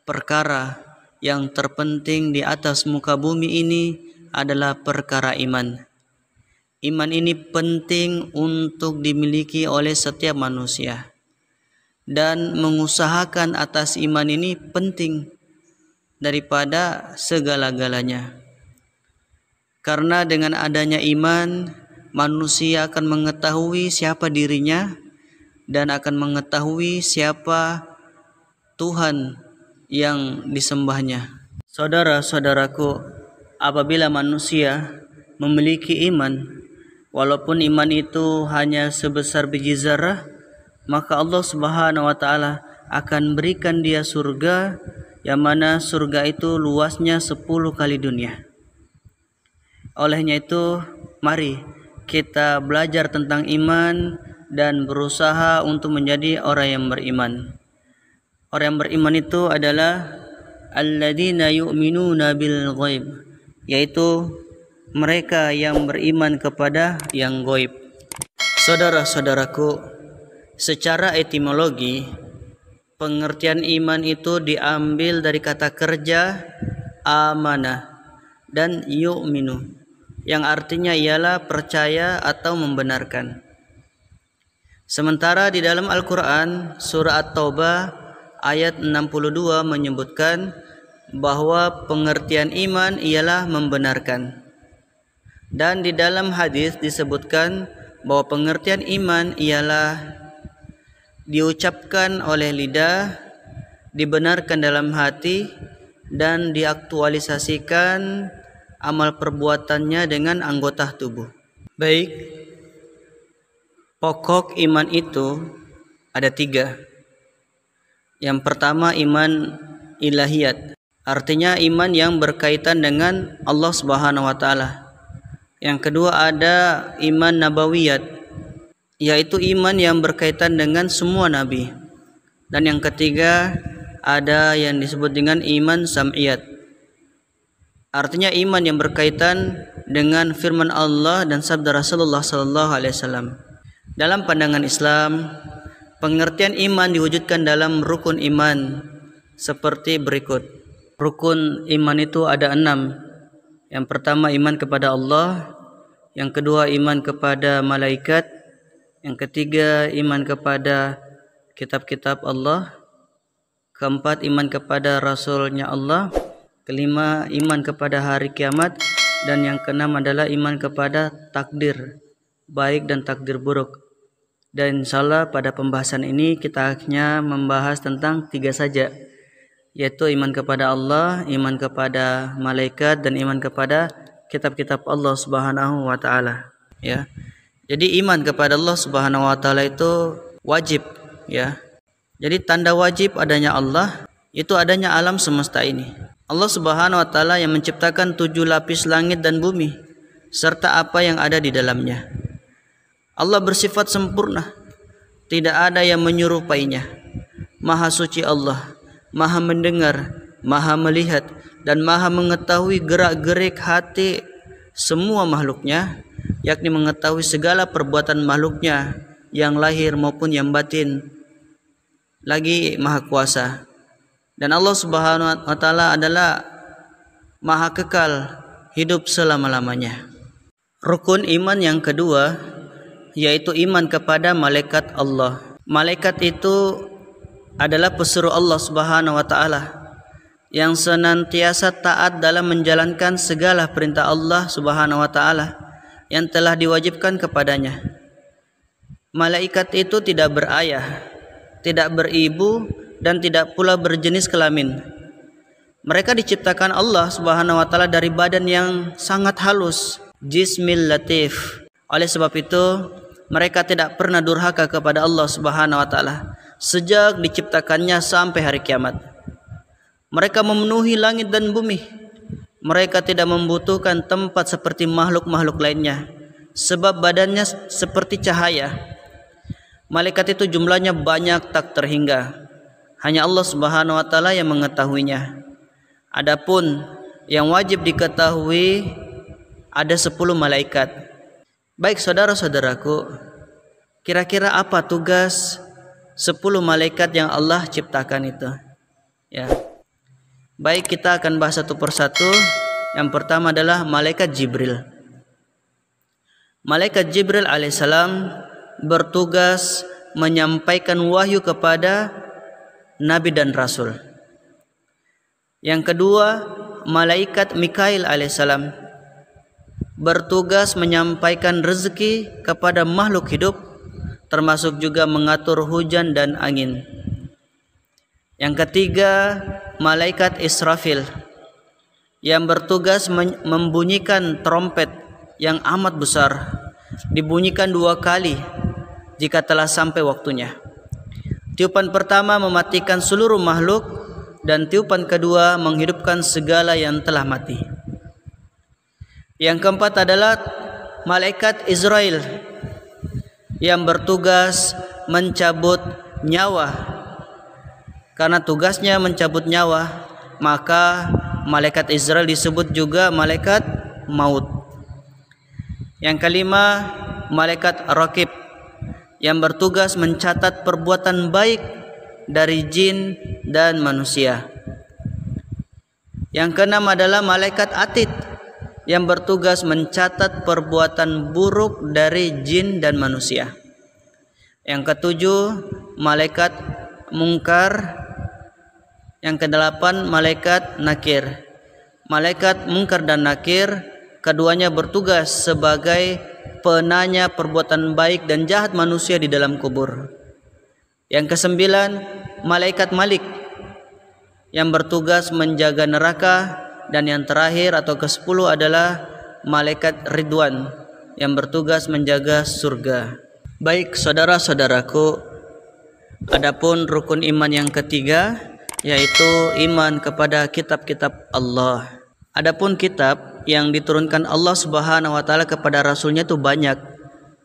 perkara yang terpenting di atas muka bumi ini adalah perkara iman. Iman ini penting untuk dimiliki oleh setiap manusia, dan mengusahakan atas iman ini penting daripada segala-galanya. Karena dengan adanya iman, manusia akan mengetahui siapa dirinya dan akan mengetahui siapa Tuhan yang disembahnya. Saudara-saudaraku, apabila manusia memiliki iman, walaupun iman itu hanya sebesar biji zarah, maka Allah Subhanahu wa taala akan berikan dia surga, yang mana surga itu luasnya 10 kali dunia. Olehnya itu, mari kita belajar tentang iman dan berusaha untuk menjadi orang yang beriman. Orang yang beriman itu adalah alladzina yu'minuna bil ghaib, yaitu mereka yang beriman kepada yang gaib. Saudara-saudaraku, secara etimologi, pengertian iman itu diambil dari kata kerja amanah dan yu'minu, yang artinya ialah percaya atau membenarkan. Sementara di dalam Al-Quran, surah At-Taubah ayat 62 menyebutkan bahwa pengertian iman ialah membenarkan. Dan di dalam hadis disebutkan bahwa pengertian iman ialah diucapkan oleh lidah, dibenarkan dalam hati, dan diaktualisasikan amal perbuatannya dengan anggota tubuh. Baik, pokok iman itu ada 3. Yang pertama, iman ilahiyat, artinya iman yang berkaitan dengan Allah Subhanahu wa taala. Yang kedua ada iman nabawiyat, yaitu iman yang berkaitan dengan semua nabi. Dan yang ketiga ada yang disebut dengan iman sam'iyat, artinya iman yang berkaitan dengan firman Allah dan sabda Rasulullah SAW. Dalam pandangan Islam, pengertian iman diwujudkan dalam rukun iman seperti berikut. Rukun iman itu ada 6. Yang pertama, iman kepada Allah. Yang kedua, iman kepada malaikat. Yang ketiga, iman kepada kitab-kitab Allah. Keempat, iman kepada Rasulnya Allah. Kelima, iman kepada hari kiamat. Dan yang keenam adalah iman kepada takdir baik dan takdir buruk. Dan insyaallah pada pembahasan ini kita hanya membahas tentang 3 saja, yaitu iman kepada Allah, iman kepada malaikat, dan iman kepada kitab-kitab Allah Subhanahu wa taala, ya. Jadi iman kepada Allah Subhanahu wa taala itu wajib, ya. Jadi tanda wajib adanya Allah itu adanya alam semesta ini. Allah Subhanahu wa taala yang menciptakan 7 lapis langit dan bumi serta apa yang ada di dalamnya. Allah bersifat sempurna, tidak ada yang menyerupainya. Maha suci Allah, Maha mendengar, Maha melihat, dan Maha mengetahui gerak-gerik hati semua makhluknya, yakni mengetahui segala perbuatan makhluknya yang lahir maupun yang batin. Lagi Maha kuasa. Dan Allah Subhanahu wa taala adalah Maha kekal, hidup selama-lamanya. Rukun iman yang kedua yaitu iman kepada malaikat Allah. Malaikat itu adalah pesuruh Allah Subhanahu wa taala yang senantiasa taat dalam menjalankan segala perintah Allah Subhanahu wa taala yang telah diwajibkan kepadanya. Malaikat itu tidak berayah, tidak beribu, dan tidak pula berjenis kelamin. Mereka diciptakan Allah Subhanahu wa taala dari badan yang sangat halus, jismil latif. Oleh sebab itu, mereka tidak pernah durhaka kepada Allah Subhanahu wa taala sejak diciptakannya sampai hari kiamat. Mereka memenuhi langit dan bumi. Mereka tidak membutuhkan tempat seperti makhluk-makhluk lainnya, sebab badannya seperti cahaya. Malaikat itu jumlahnya banyak tak terhingga. Hanya Allah Subhanahu wa taala yang mengetahuinya. Adapun yang wajib diketahui ada 10 malaikat. Baik saudara-saudaraku, kira-kira apa tugas 10 malaikat yang Allah ciptakan itu? Ya. Baik, kita akan bahas satu persatu. Yang pertama adalah malaikat Jibril. Malaikat Jibril alaihissalam bertugas menyampaikan wahyu kepada nabi dan rasul. Yang kedua, malaikat Mikail alaihissalam bertugas menyampaikan rezeki kepada makhluk hidup, termasuk juga mengatur hujan dan angin. Yang ketiga, malaikat Israfil yang bertugas membunyikan trompet yang amat besar, dibunyikan 2 kali jika telah sampai waktunya. Tiupan pertama mematikan seluruh makhluk, dan tiupan kedua menghidupkan segala yang telah mati. Yang keempat adalah malaikat Israel yang bertugas mencabut nyawa. Karena tugasnya mencabut nyawa, maka malaikat Israel disebut juga malaikat maut. Yang kelima, malaikat Raqib yang bertugas mencatat perbuatan baik dari jin dan manusia. Yang keenam adalah malaikat Atid yang bertugas mencatat perbuatan buruk dari jin dan manusia. Yang ketujuh, malaikat Munkar. Yang kedelapan, malaikat Nakir. Malaikat Munkar dan Nakir keduanya bertugas sebagai penanya perbuatan baik dan jahat manusia di dalam kubur. Yang kesembilan, malaikat Malik yang bertugas menjaga neraka. Dan yang terakhir atau ke-10 adalah malaikat Ridwan yang bertugas menjaga surga. Baik saudara-saudaraku, adapun rukun iman yang ketiga yaitu iman kepada kitab-kitab Allah. Adapun kitab yang diturunkan Allah Subhanahu wa taala kepada rasulnya itu banyak,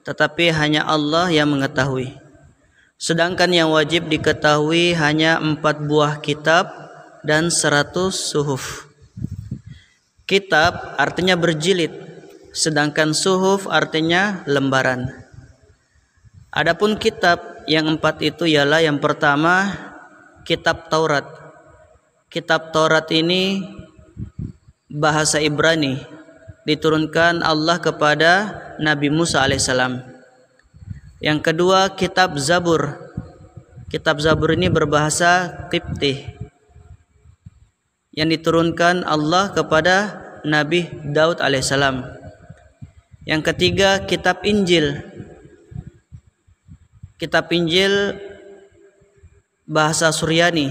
tetapi hanya Allah yang mengetahui. Sedangkan yang wajib diketahui hanya 4 buah kitab dan 100 suhuf. Kitab artinya berjilid, sedangkan suhuf artinya lembaran. Adapun kitab yang 4 itu ialah yang pertama kitab Taurat. Kitab Taurat ini bahasa Ibrani, diturunkan Allah kepada Nabi Musa alaihissalam. Yang kedua kitab Zabur. Kitab Zabur ini berbahasa Qibti yang diturunkan Allah kepada Nabi Daud alaihissalam. Yang ketiga kitab Injil. Kitab Injil bahasa Suryani,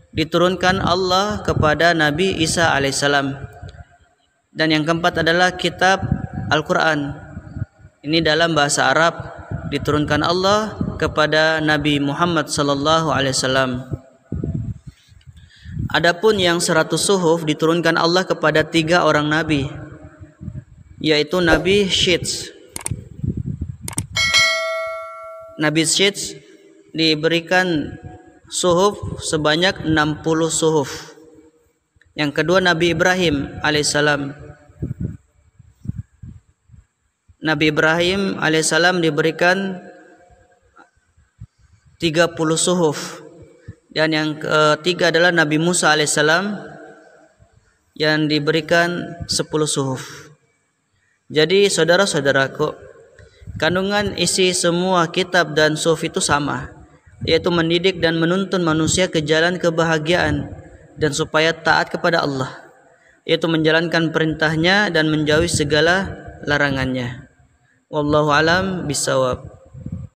diturunkan Allah kepada Nabi Isa alaihissalam. Dan yang keempat adalah kitab Al-Quran. Ini dalam bahasa Arab, diturunkan Allah kepada Nabi Muhammad sallallahu alaihi wasallam. Adapun yang 100 suhuf diturunkan Allah kepada 3 orang nabi, yaitu Nabi Syits. Nabi Syits diberikan suhuf sebanyak 60 suhuf. Yang kedua Nabi Ibrahim alaihissalam. Nabi Ibrahim alaihissalam diberikan 30 suhuf. Dan yang ketiga adalah Nabi Musa alaihissalam yang diberikan 10 suhuf. Jadi saudara-saudaraku, kandungan isi semua kitab dan suhuf itu sama, yaitu mendidik dan menuntun manusia ke jalan kebahagiaan dan supaya taat kepada Allah, yaitu menjalankan perintahnya dan menjauhi segala larangannya. Wallahu alam bisawab.